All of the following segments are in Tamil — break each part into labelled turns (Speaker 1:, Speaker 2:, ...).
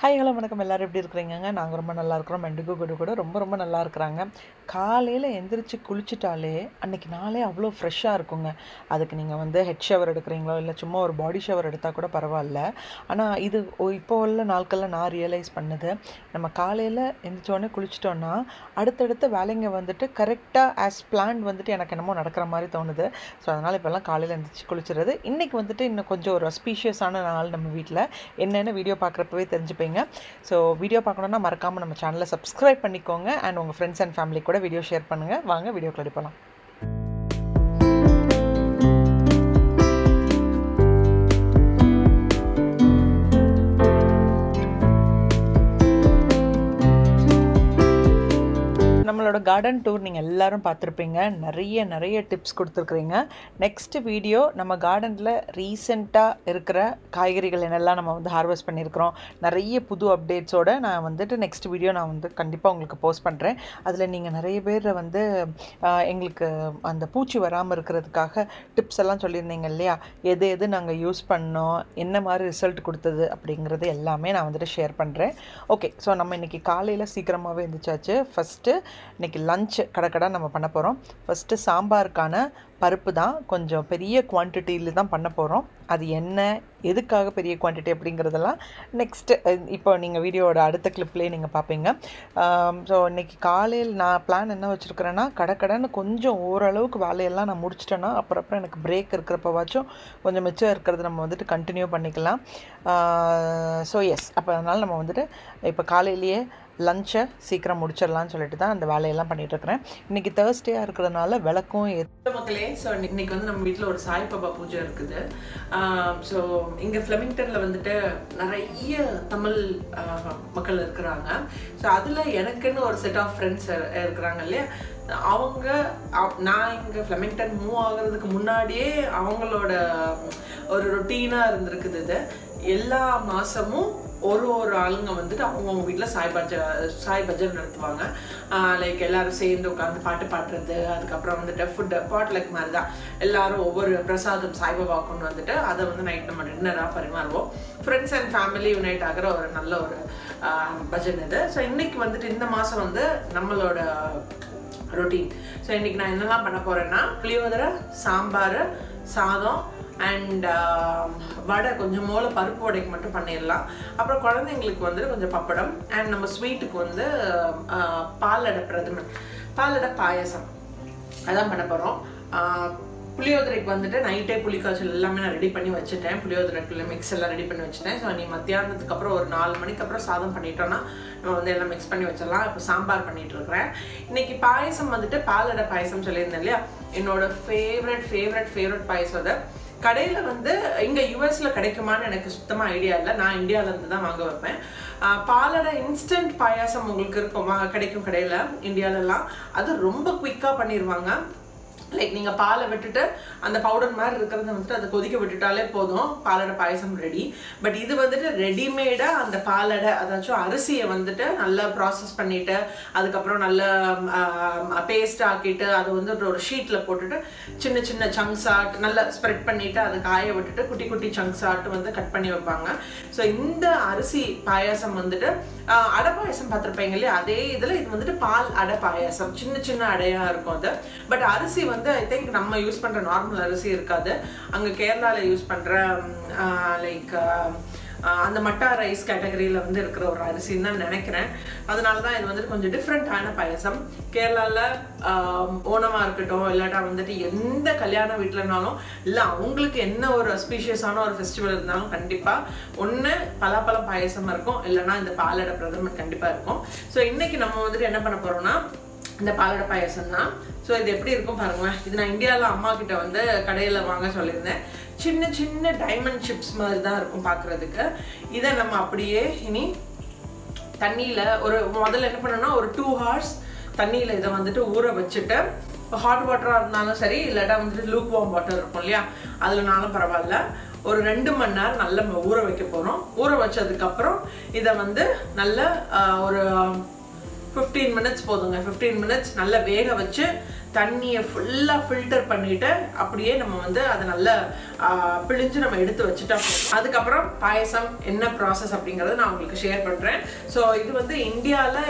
Speaker 1: ஹாய் ஹலோ வணக்கம். எல்லோரும் எப்படி இருக்கிறீங்க? நாங்கள் ரொம்ப நல்லா இருக்கிறோம். மெண்டுகு குடு கூட ரொம்ப நல்லா இருக்கிறாங்க. காலையில் எந்திரிச்சு குளிச்சுட்டாலே அன்றைக்கி நாளே அவ்வளோ ஃப்ரெஷ்ஷாக இருக்குங்க. அதுக்கு நீங்கள் வந்து ஹெட் ஷவர் எடுக்கிறீங்களோ இல்லை சும்மா ஒரு பாடி ஷவர் எடுத்தால் கூட பரவாயில்ல. ஆனால் இது இப்போ உள்ள நாட்களில் நான் ரியலைஸ் பண்ணுது, நம்ம காலையில் எந்திரிச்சோடனே குளிச்சிட்டோன்னா அடுத்தடுத்த வேலைங்க வந்துட்டு கரெக்டாக ஆஸ் பிளான் வந்துட்டு எனக்கு என்னமோ நடக்கிற மாதிரி தோணுது. ஸோ அதனால் இப்போல்லாம் காலையில் எந்திரிச்சு குளிச்சுறது. இன்றைக்கி வந்துட்டு இன்னும் கொஞ்சம் ஒரு ஸ்பீஷியஸான நாள் நம்ம வீட்டில். என்னென்ன வீடியோ பார்க்குறப்பவே தெரிஞ்சுப்பேன். ஸோ வீடியோ பார்க்கணுன்னா மறக்காமல் நம்ம சேனலை சப்ஸ்கிரைப் பண்ணிக்கோங்க. அண்ட் உங்கள் ஃப்ரெண்ட்ஸ் அண்ட் ஃபேமிலி கூட வீடியோ ஷேர் பண்ணுங்கள். வாங்க வீடியோக்குள்ள போகலாம். நம்மளோட கார்டன் டூர் நீங்கள் எல்லோரும் பார்த்துருப்பீங்க. நிறைய டிப்ஸ் கொடுத்துருக்குறீங்க. நெக்ஸ்ட் வீடியோ நம்ம கார்டனில் ரீசெண்டாக இருக்கிற காய்கறிகள் என்னெல்லாம் நம்ம வந்து ஹார்வெஸ்ட் பண்ணியிருக்கிறோம், நிறைய புது அப்டேட்ஸோடு நான் வந்துட்டு நெக்ஸ்ட் வீடியோ நான் வந்து கண்டிப்பாக உங்களுக்கு போஸ்ட் பண்ணுறேன். அதில் நீங்கள் நிறைய பேர் வந்து எங்களுக்கு அந்த பூச்சி வராமல் இருக்கிறதுக்காக டிப்ஸ் எல்லாம் சொல்லியிருந்தீங்க இல்லையா? எது நாங்கள் யூஸ் பண்ணோம், என்ன மாதிரி ரிசல்ட் கொடுத்தது அப்படிங்கிறது எல்லாமே நான் வந்துட்டு ஷேர் பண்ணுறேன். ஓகே, ஸோ நம்ம இன்றைக்கி காலையில் சீக்கிரமாகவே எழுந்திரிச்சாச்சு. ஃபஸ்ட்டு இன்றைக்கி லஞ்ச் கடை நம்ம பண்ண போகிறோம். ஃபஸ்ட்டு சாம்பாருக்கான பருப்பு தான் கொஞ்சம் பெரிய குவான்டிட்டியில் தான் பண்ண போகிறோம். அது என்ன, எதுக்காக பெரிய குவான்டிட்டி அப்படிங்கிறதெல்லாம் நெக்ஸ்ட்டு இப்போ நீங்கள் வீடியோவோட அடுத்த கிளிப்லேயே நீங்கள் பார்ப்பீங்க. ஸோ இன்றைக்கி காலையில் நான் பிளான் என்ன வச்சுருக்கிறேன்னா, கடைன்னு கொஞ்சம் ஓரளவுக்கு வேலையெல்லாம் நான் முடிச்சிட்டேன்னா அப்புறம் எனக்கு பிரேக் இருக்கிறப்பவாச்சும் கொஞ்சம் மிச்சம் இருக்கிறது நம்ம வந்துட்டு கண்டினியூ பண்ணிக்கலாம். ஸோ எஸ், அப்போ அதனால் நம்ம வந்துட்டு இப்போ காலையிலேயே லஞ்சை சீக்கிரம் முடிச்சிடலான்னு சொல்லிட்டு தான் அந்த வேலையெல்லாம் பண்ணிகிட்ருக்கிறேன். இன்றைக்கி தேர்ஸ்டேயாக இருக்கிறதுனால விளக்கும் மக்களே. ஸோ இன்றைக்கி வந்து நம்ம வீட்டில் ஒரு சாய்பாபா பூஜை இருக்குது. ஸோ இங்கே ஃப்ளெமிங்டனில் வந்துட்டு நிறைய தமிழ் மக்கள் இருக்கிறாங்க. ஸோ அதில் எனக்குன்னு ஒரு செட் ஆஃப் ஃப்ரெண்ட்ஸ் இருக்கிறாங்க இல்லையா? அவங்க நான் இங்கே ஃப்ளெமிங்டன் மூவ் ஆகிறதுக்கு முன்னாடியே அவங்களோட ஒரு ரொட்டீனாக இருந்திருக்குது. இது எல்லா மாதமும் ஒரு ஆளுங்க வந்துட்டு அவங்கவுங்க வீட்டில் சாய் பஜன் நடத்துவாங்க. லைக் எல்லோரும் சேர்ந்து உட்காந்து பாட்டு பாடுறது, அதுக்கப்புறம் வந்துட்டு ஃபுட்டு பாட்லக் மாதிரி தான் எல்லோரும் ஒவ்வொரு பிரசாதம் சாய்பாபா கொண்டு வந்துட்டு அதை வந்து நைட் நம்ம டின்னராக பரிமாறுவோம். ஃப்ரெண்ட்ஸ் அண்ட் ஃபேமிலி யுனைட் ஆகிற ஒரு நல்ல ஒரு பஜன் இது. ஸோ இன்றைக்கி வந்துட்டு இந்த மாதம் வந்து நம்மளோட ரொட்டீன். ஸோ இன்றைக்கி நான் என்னெல்லாம் பண்ண போகிறேன்னா, புளியோதரை, சாம்பார், சாதம் அண்ட் வடை, கொஞ்சம் மூளை பருப்பு வடைக்கு மட்டும் பண்ணிடலாம். அப்புறம் குழந்தைங்களுக்கு வந்துட்டு கொஞ்சம் பப்படம் அண்ட் நம்ம ஸ்வீட்டுக்கு வந்து பாலடை பிரதமன், பாலடை பாயசம் அதான் பண்ண போகிறோம். புளியோதரைக்கு வந்துட்டு நைட்டே புளிக்காய்ச்சல் எல்லாமே நான் ரெடி பண்ணி வச்சுட்டேன். புளியோதரைக்குள்ள மிக்ஸ் எல்லாம் ரெடி பண்ணி வச்சுட்டேன். ஸோ நீ மத்தியானத்துக்கு அப்புறம் ஒரு 4 மணிக்கு அப்புறம் சாதம் பண்ணிட்டோன்னா நம்ம வந்து எல்லாம் மிக்ஸ் பண்ணி வச்சிடலாம். இப்போ சாம்பார் பண்ணிட்டு இருக்கிறேன். இன்னைக்கு பாயசம் வந்துட்டு பாலடை பாயசம் சொல்லியிருந்தேன் இல்லையா? என்னோட ஃபேவரட் பாயசம். அதை கடையில் வந்து இங்கே யூஎஸில் கிடைக்குமான்னு எனக்கு சுத்தமாக ஐடியா இல்லை. நான் இந்தியாவிலேருந்து தான் வாங்க வைப்பேன். பாலடை இன்ஸ்டன்ட் பாயாசம் உங்களுக்கு இருக்கும், கிடைக்கும் கடையில் இந்தியாவிலலாம். அது ரொம்ப குயிக்காக பண்ணிடுவாங்க. லைக் நீங்கள் பாலை விட்டுட்டு அந்த பவுடர் மாதிரி இருக்கிறத வந்துட்டு அதை கொதிக்க விட்டுட்டாலே போதும், பாலடை பாயசம் ரெடி. பட் இது வந்துட்டு ரெடிமேடாக அந்த பாலடை, அதாச்சும் அரிசியை வந்துட்டு நல்லா ப்ராசஸ் பண்ணிவிட்டு அதுக்கப்புறம் நல்லா பேஸ்ட் ஆக்கிட்டு அதை வந்து ஒரு ஷீட்டில் போட்டுட்டு சின்ன சங்க்ஸ் ஆட் நல்லா ஸ்ப்ரெட் பண்ணிவிட்டு அதை காய விட்டுட்டு குட்டி சங்க்ஸ் ஆட்டு வந்து கட் பண்ணி வைப்பாங்க. ஸோ இந்த அரிசி பாயாசம் வந்துட்டு அடை பாயசம் பார்த்துருப்பீங்க இல்லையா? அதே இதில் இது வந்துட்டு பால் அடை பாயாசம், சின்ன அடையாக இருக்கும் அது. பட் அரிசி வந்து ஐ திங்க் நம்ம யூஸ் பண்ணுற நார்மல் அரிசி இருக்காது. அங்கே கேரளாவில் யூஸ் பண்ணுற லைக் அந்த மட்டா ரைஸ் கேட்டகரியில் வந்து இருக்கிற ஒரு அரிசின்னு தான் நினைக்கிறேன். அதனால தான் இது வந்துட்டு கொஞ்சம் டிஃப்ரெண்ட்டான பாயசம். கேரளாவில் ஓணமாக இருக்கட்டும், இல்லாட்டா வந்துட்டு எந்த கல்யாண வீட்டிலனாலும் இல்லை அவங்களுக்கு என்ன ஒரு ஸ்பீஷியஸான ஒரு ஃபெஸ்டிவல் இருந்தாலும் கண்டிப்பாக ஒன்று பலாப்பழம் பாயசம் இருக்கும், இல்லைனா இந்த பாலடை பிரதமன் கண்டிப்பாக இருக்கும். ஸோ இன்றைக்கி நம்ம வந்துட்டு என்ன பண்ண போகிறோம்னா இந்த பாலடை பாயசம் தான். ஸோ இது எப்படி இருக்கும் பாருங்களேன். இது நான் இந்தியாவில் அம்மா கிட்ட வந்து கடையில் வாங்க சொல்லியிருந்தேன். சின்ன டைமண்ட் சிப்ஸ் மாதிரி தான் இருக்கும் பார்க்குறதுக்கு. இதை நம்ம அப்படியே இனி தண்ணியில் முதல்ல என்ன பண்ணணும்னா ஒரு 2 hours தண்ணியில் இதை வந்துட்டு ஊற வச்சுட்டு, ஹாட் வாட்டராக இருந்தாலும் சரி இல்லாட்டா வந்துட்டு லூக் வார்ம் வாட்டர் இருக்கும் இல்லையா, அதுலனாலும் பரவாயில்ல, ஒரு 2 மணி நேரம் நல்லா ஊற வைக்க போகிறோம். ஊற வச்சதுக்கப்புறம் இதை வந்து நல்ல ஒரு 15 மினிட்ஸ் போதுங்க. 15 மினிட்ஸ் நல்லா வேக வச்சு தண்ணியை ஃபுல்லாக ஃபில்டர் பண்ணிவிட்டு அப்படியே நம்ம வந்து அதை நல்லா பிழிஞ்சு நம்ம எடுத்து வச்சுட்டா போதும். அதுக்கப்புறம் பாயசம் என்ன ப்ராசஸ் அப்படிங்கிறத நான் உங்களுக்கு ஷேர் பண்ணுறேன். ஸோ இது வந்து இந்தியாவில்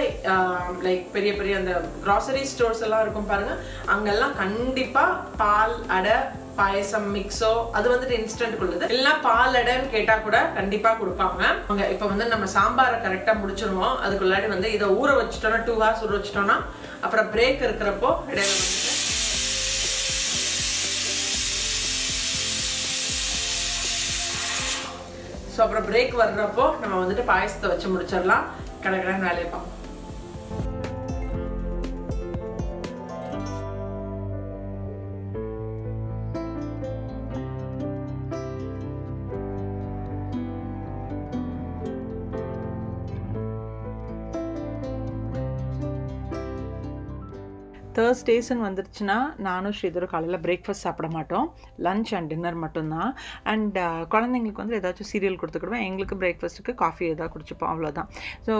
Speaker 1: லைக் பெரிய பெரிய அந்த க்ராசரி ஸ்டோர்ஸ் எல்லாம் இருக்கும் பாருங்கள், அங்கெல்லாம் கண்டிப்பாக பால் அடை பாயசம் மிக்ஸோ அது வந்துட்டு இன்ஸ்டன்ட் கொடுக்குது. இல்லைன்னா பால் அடைன்னு கேட்டால் கூட கண்டிப்பாக கொடுப்பாங்க. அங்கே இப்போ வந்து நம்ம சாம்பாரை கரெக்டாக முடிச்சிருவோம். அதுக்குள்ளாடி வந்து இதை ஊற வச்சுட்டோன்னா 2 hours ஊற வச்சுட்டோன்னா அப்புறம் பிரேக் இருக்கிறப்போ இடையில வந்துட்டு ஸோ அப்புறம் பிரேக் வர்றப்போ நம்ம வந்துட்டு பாயசத்தை வச்சு முடிச்சிடலாம். கடைக்கடன் வேலையை பார்ப்போம். தேர்ஸ்டேஸ்ன்னு வந்துருச்சுன்னா நானும் ஸ்ரீதரும் காலையில் பிரேக்ஃபாஸ்ட் சாப்பிட மாட்டோம். லஞ்ச் அண்ட் டின்னர் மட்டும்தான். அண்ட் குழந்தைங்களுக்கு வந்து ஏதாச்சும் சீரியல் கொடுத்துக்கிடுவேன். எங்களுக்கு பிரேக்ஃபாஸ்ட்டுக்கு காஃபி ஏதாவது குடிச்சுப்போம், அவ்வளோதான். ஸோ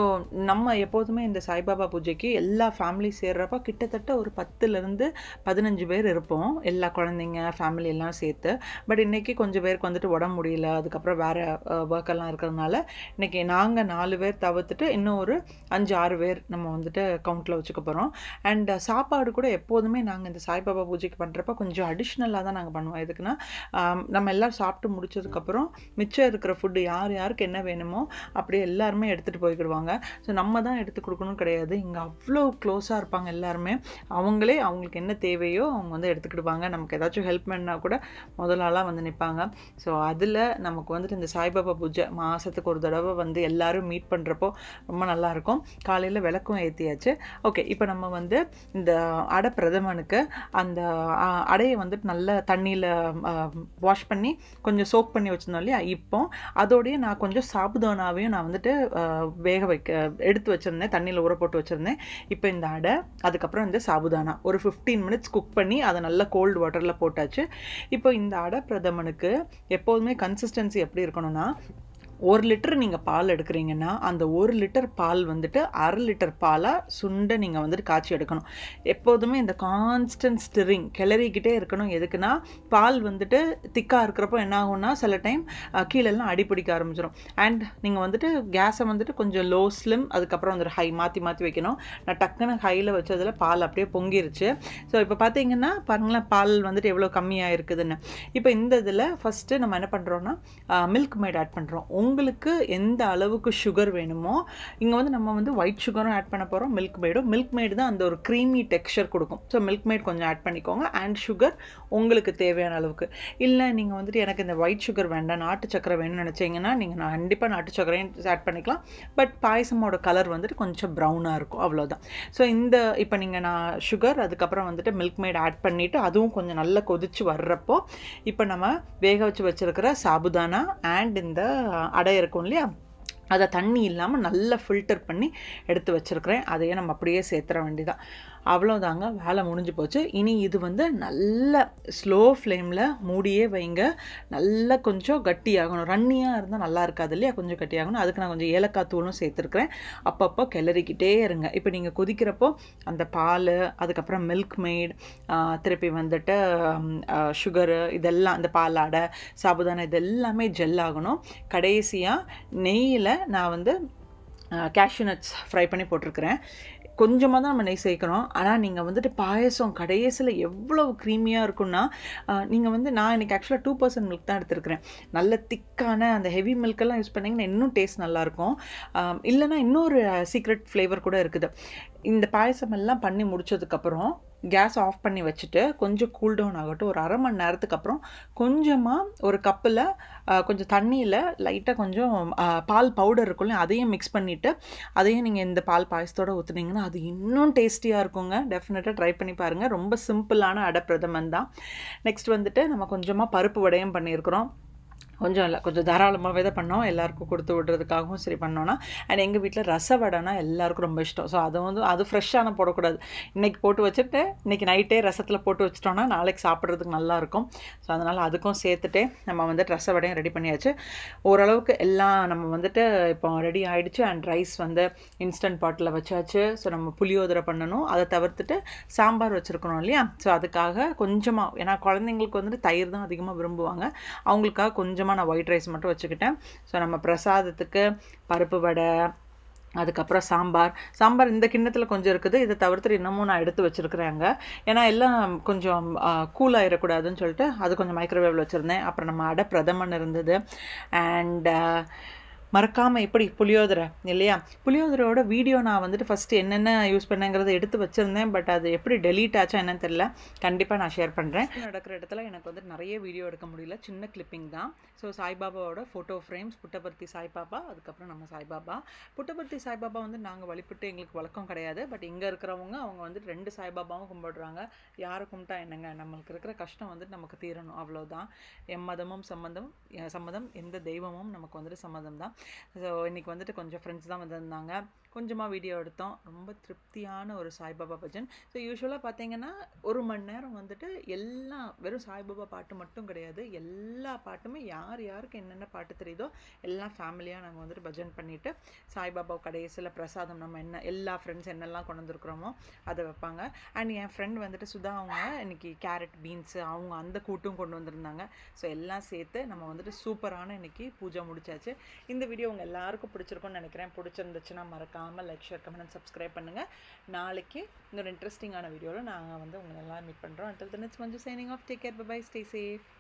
Speaker 1: நம்ம எப்போதுமே இந்த சாய்பாபா பூஜைக்கு எல்லா ஃபேமிலி சேர்றப்போ கிட்டத்தட்ட ஒரு 10 to 15 பேர் இருப்போம், எல்லா குழந்தைங்க ஃபேமிலி எல்லாம் சேர்த்து. பட் இன்றைக்கி கொஞ்சம் பேருக்கு வந்துட்டு உடம்பு முடியல, அதுக்கப்புறம் வேறு ஒர்க்கெல்லாம் இருக்கிறதுனால இன்றைக்கி நாங்கள் 4 பேர் தவிர்த்துட்டு இன்னும் ஒரு 5-6 பேர் நம்ம வந்துட்டு கவுண்டில் வச்சுக்க போகிறோம். அண்ட் சாப்பாடு கூட எப்போதுமே நாங்கள் இந்த சாய்பாபா பூஜைக்கு பண்ணுறப்ப கொஞ்சம் அடிஷ்னலாக தான் நாங்கள் பண்ணுவோம். எதுக்குன்னா நம்ம எல்லோரும் சாப்பிட்டு முடிச்சதுக்கப்புறம் மிச்சம் இருக்கிற ஃபுட்டு யார் யாருக்கு என்ன வேணுமோ அப்படியே எல்லாருமே எடுத்துகிட்டு போய்க்கிடுவாங்க. ஸோ நம்ம தான் எடுத்து கொடுக்கணும் கிடையாது. இங்கே அவ்வளோ க்ளோஸாக இருப்பாங்க எல்லாருமே. அவங்களே அவங்களுக்கு என்ன தேவையோ அவங்க வந்து எடுத்துக்கிடுவாங்க. நமக்கு ஏதாச்சும் ஹெல்ப் பண்ணால் கூட முதலாலாம் வந்து நிற்பாங்க. ஸோ அதில் நமக்கு வந்துட்டு இந்த சாய்பாபா பூஜை மாதத்துக்கு ஒரு தடவை வந்து எல்லோரும் மீட் பண்ணுறப்போ ரொம்ப நல்லாயிருக்கும். காலையில் விளக்கும் ஏற்றியாச்சு. ஓகே, இப்போ நம்ம வந்து இந்த அடை பிரதமனுக்கு அந்த அடையை வந்துட்டு நல்ல தண்ணியில் வாஷ் பண்ணி கொஞ்சம் சோக் பண்ணி வச்சுருந்தோம் இல்லையா, இப்போ அதோடையே நான் கொஞ்சம் சாபுதானாவையும் நான் வந்துட்டு எடுத்து வச்சுருந்தேன், தண்ணியில் ஊற போட்டு வச்சுருந்தேன். இப்போ இந்த அடை அதுக்கப்புறம் இந்த சாபுதானா ஒரு 15 minutes குக் பண்ணி அதை நல்லா கோல்டு வாட்டரில் போட்டாச்சு. இப்போ இந்த அடை பிரதமனுக்கு எப்போதுமே கன்சிஸ்டன்சி எப்படி இருக்கணும்னா, 1 லிட்டர் நீங்கள் பால் எடுக்கிறீங்கன்னா அந்த 1 லிட்டர் பால் வந்துட்டு 1/2 லிட்டர் பாலாக சுண்டை நீங்கள் வந்துட்டு காய்ச்சி எடுக்கணும். எப்போதுமே இந்த கான்ஸ்டன்ட் ஸ்டிரிங் கிளறிக்கிட்டே இருக்கணும். எதுக்குன்னா பால் வந்துட்டு திக்காக இருக்கிறப்போ என்ன ஆகும்னா சில டைம் கீழெல்லாம் அடிப்பிடிக்க ஆரம்பிச்சிடும். அண்ட் நீங்கள் வந்துட்டு கேஸை வந்துட்டு கொஞ்சம் லோ ஸ்லிம் அதுக்கப்புறம் வந்துட்டு ஹை மாற்றி வைக்கணும். நான் டக்குன்னு ஹையில் வச்சதில் பால் அப்படியே பொங்கிருச்சு. ஸோ இப்போ பார்த்தீங்கன்னா பாருங்களேன், பால் வந்துட்டு எவ்வளோ கம்மியாக இருக்குதுன்னு. இப்போ இந்த இதில் ஃபஸ்ட்டு நம்ம என்ன பண்ணுறோன்னா மில்க் மேட் ஆட் பண்ணுறோம். உங்களுக்கு எந்த அளவுக்கு சுகர் வேணுமோ, இங்கே வந்து நம்ம வந்து ஒயிட் சுகரும் ஆட் பண்ண போகிறோம், மில்க் மேடு தான் அந்த ஒரு க்ரீமி டெக்ஸ்சர் கொடுக்கும். ஸோ மில்க் மேட் கொஞ்சம் ஆட் பண்ணிக்கோங்க. அண்ட் சுகர் உங்களுக்கு தேவையான அளவுக்கு. இல்லை நீங்கள் வந்துட்டு எனக்கு இந்த ஒயிட் சுகர் வேண்டாம், நாட்டு சக்கரை வேணும்னு நினச்சிங்கன்னா நீங்கள் கண்டிப்பாக நாட்டு சக்கரையும் ஆட் பண்ணிக்கலாம். பட் பாயசமோட கலர் வந்துட்டு கொஞ்சம் ப்ரௌனாக இருக்கும், அவ்வளோதான். ஸோ இப்போ நான் சுகர் அதுக்கப்புறம் வந்துட்டு மில்க் மேட் ஆட் பண்ணிவிட்டு அதுவும் கொஞ்சம் நல்லா கொதிச்சு வர்றப்போ இப்போ நம்ம வேக வச்சுருக்கிற சாபுதானா அண்ட் இந்த அடை இருக்கும் இல்லையா, அதை தண்ணி இல்லாமல் நல்லா ஃபில்டர் பண்ணி எடுத்து வச்சுருக்கிறேன். அதையே நம்ம அப்படியே சேர்த்துற வேண்டியதான். அவ்வளோதாங்க, வேலை முடிஞ்சு போச்சு. இனி இது வந்து நல்ல ஸ்லோ ஃப்ளேமில் மூடியே வைங்க. நல்லா கொஞ்சம் கட்டியாகணும். ரன்னியாக இருந்தால் நல்லா இருக்காது இல்லையா, கொஞ்சம் கட்டியாகணும். அதுக்கு நான் கொஞ்சம் ஏலக்காய் தூளும் சேர்த்துருக்குறேன். அப்பப்போ கிளறிக்கிட்டே இருங்க. இப்போ நீங்கள் கொதிக்கிறப்போ அந்த பால் அதுக்கப்புறம் மில்க் மேட் திருப்பி வந்துட்டு சுகரு இதெல்லாம் அந்த பால் அடை சாபுதானா இதெல்லாமே ஜெல் ஆகணும். கடைசியாக நெய்யில் நான் வந்து கேஷ்யூ நட்ஸ் ஃப்ரை பண்ணி போட்டிருக்கிறேன். கொஞ்சமாக தான் நம்ம நெய் சேர்க்கணும். ஆனால் நீங்கள் வந்துட்டு பாயசம் கடைசியில் எவ்வளோ க்ரீமியாக இருக்குன்னா, நீங்கள் வந்து நான் இன்றைக்கி ஆக்சுவலாக 2% மில்க் தான் எடுத்துருக்கிறேன். நல்ல திக்கான அந்த ஹெவி மில்கெல்லாம் யூஸ் பண்ணிங்கன்னா இன்னும் டேஸ்ட் நல்லாயிருக்கும். இல்லைனா இன்னொரு சீக்ரெட் ஃப்ளேவர் கூட இருக்குது. இந்த பாயசம் எல்லாம் பண்ணி முடிச்சதுக்கப்புறம் கேஸ் ஆஃப் பண்ணி வச்சுட்டு கொஞ்சம் கூல் டவுன் ஆகட்டும். ஒரு 1/2 மணி நேரத்துக்கு அப்புறம் கொஞ்சமாக ஒரு கப்பில் கொஞ்சம் தண்ணியில் லைட்டாக கொஞ்சம் பால் பவுடர் இருக்கும்ல, அதையும் மிக்ஸ் பண்ணிவிட்டு அதையும் நீங்கள் இந்த பால் பாயசத்தோடு ஊற்றுனீங்கன்னா அது இன்னும் டேஸ்டியாக இருக்குங்க. டெஃபினட்டாக ட்ரை பண்ணி பாருங்கள். ரொம்ப சிம்பிளான அடை பிரதமன் தான். நெக்ஸ்ட் வந்துட்டு நம்ம கொஞ்சமாக பருப்பு வடையும் பண்ணியிருக்கிறோம். கொஞ்சம் இல்லை, கொஞ்சம் தாராளமாகவே தான் பண்ணோம். எல்லாருக்கும் கொடுத்து விடுறதுக்காகவும் சரி பண்ணோன்னா. அண்ட் எங்கள் வீட்டில் ரச வடைனா எல்லாருக்கும் ரொம்ப இஷ்டம். ஸோ அதை வந்து அது ஃப்ரெஷ்ஷான போடக்கூடாது. இன்றைக்கி போட்டு வச்சுட்டு இன்றைக்கி நைட்டே ரசத்தில் போட்டு வச்சிட்டோன்னா நாளைக்கு சாப்பிட்றதுக்கு நல்லாயிருக்கும். ஸோ அதனால் அதுக்கும் சேர்த்துட்டே நம்ம வந்துட்டு ரச வடையும் ரெடி பண்ணியாச்சு. ஓரளவுக்கு எல்லாம் நம்ம வந்துட்டு இப்போ ரெடி ஆகிடுச்சு. அண்ட் ரைஸ் வந்து இன்ஸ்டன்ட் பாட்டில் வச்சாச்சு. ஸோ நம்ம புளியோதரை பண்ணணும். அதை தவிர்த்துட்டு சாம்பார் வச்சுருக்கணும் இல்லையா? ஸோ அதுக்காக கொஞ்சமாக, ஏன்னா குழந்தைங்களுக்கு வந்துட்டு தயிர் தான் அதிகமாக விரும்புவாங்க, அவங்களுக்காக கொஞ்சமாக நான் ஒயிட் ரைஸ் மட்டும் வச்சுக்கிட்டேன். ஸோ நம்ம பிரசாதத்துக்கு பருப்பு வடை, அதுக்கப்புறம் சாம்பார் இந்த கிண்ணத்தில் கொஞ்சம் இருக்குது. இதை தவிர்த்து இன்னமும் நான் எடுத்து வச்சுருக்கிறேங்க. ஏன்னா எல்லாம் கொஞ்சம் கூலாகிடக்கூடாதுன்னு சொல்லிட்டு அது கொஞ்சம் மைக்ரோவேவில் வச்சுருந்தேன். அப்புறம் நம்ம அடை பிரதமன் இருந்தது. அண்ட் மறக்காமல் எப்படி புளியோதரை இல்லையா? புளியோதரையோட வீடியோ நான் வந்துட்டு ஃபஸ்ட்டு என்னென்ன யூஸ் பண்ணேங்கிறத எடுத்து வச்சுருந்தேன். பட் அது எப்படி டெலீட் ஆச்சா என்னன்னு தெரியல. கண்டிப்பாக நான் ஷேர் பண்ணுறேன். நடக்கிற இடத்துல எனக்கு வந்துட்டு நிறைய வீடியோ எடுக்க முடியல, சின்ன கிளிப்பிங் தான். So சாய்பாபாவோட photo frames, Puttaparthi Saibaba, அதுக்கப்புறம் நம்ம சாய்பாபா. புட்டபர்த்தி சாய்பாபா வந்து நாங்கள் வழிபட்டு எங்களுக்கு வழக்கம் கிடையாது. பட் இங்கே இருக்கிறவங்க அவங்க வந்துட்டு 2 சாய்பாபாவும் கும்பிடுறாங்க. யாரை கும்பிட்டா என்னங்க, நம்மளுக்கு இருக்கிற கஷ்டம் வந்துட்டு நமக்கு தீரணும், அவ்வளோதான். எம்மதமும் சம்மதம், எந்த தெய்வமும் நமக்கு வந்துட்டு சம்மதம் தான். ஸோ இன்றைக்கி வந்துட்டு கொஞ்சம் ஃப்ரெண்ட்ஸ் தான் வந்திருந்தாங்க. கொஞ்சமாக வீடியோ எடுத்தோம். ரொம்ப திருப்தியான ஒரு சாய்பாபா பஜன். ஸோ யூஸ்வலாக பார்த்தீங்கன்னா 1 மணி நேரம் வந்துட்டு எல்லாம் வெறும் சாய்பாபா பாட்டு மட்டும் கிடையாது, எல்லா பாட்டுமே யாருக்கு என்னென்ன பாட்டு தெரியுதோ எல்லாம் ஃபேமிலியாக நாங்கள் வந்துட்டு பஜன் பண்ணிவிட்டு சாய்பாபா கடைசியில் பிரசாதம் நம்ம எல்லா ஃப்ரெண்ட்ஸ் என்னெல்லாம் கொண்டு வந்துருக்குறோமோ அதை வைப்பாங்க. அண்ட் என் ஃப்ரெண்ட் வந்துட்டு சுதா, அவங்க இன்றைக்கி கேரட் பீன்ஸு அவங்க அந்த கூட்டும் கொண்டு வந்திருந்தாங்க. ஸோ எல்லாம் சேர்த்து நம்ம வந்துட்டு சூப்பரான இன்றைக்கி பூஜை முடிச்சாச்சு. இந்த வீடியோ உங்கள் எல்லாருக்கும் பிடிச்சிருக்கும்னு நினைக்கிறேன். பிடிச்சிருந்துச்சுன்னா மறக்காமல் லைக், ஷேர், கமெண்ட், சப்ஸ்கிரைப் பண்ணுங்கள். நாளைக்கு இன்னொரு இன்ட்ரெஸ்டிங்கான வீடியோவில் நாங்கள் வந்து உங்களை எல்லாம் மீட் பண்ணுறோம். Until then, it's Manju signing off. Take care. Bye-bye. Stay safe.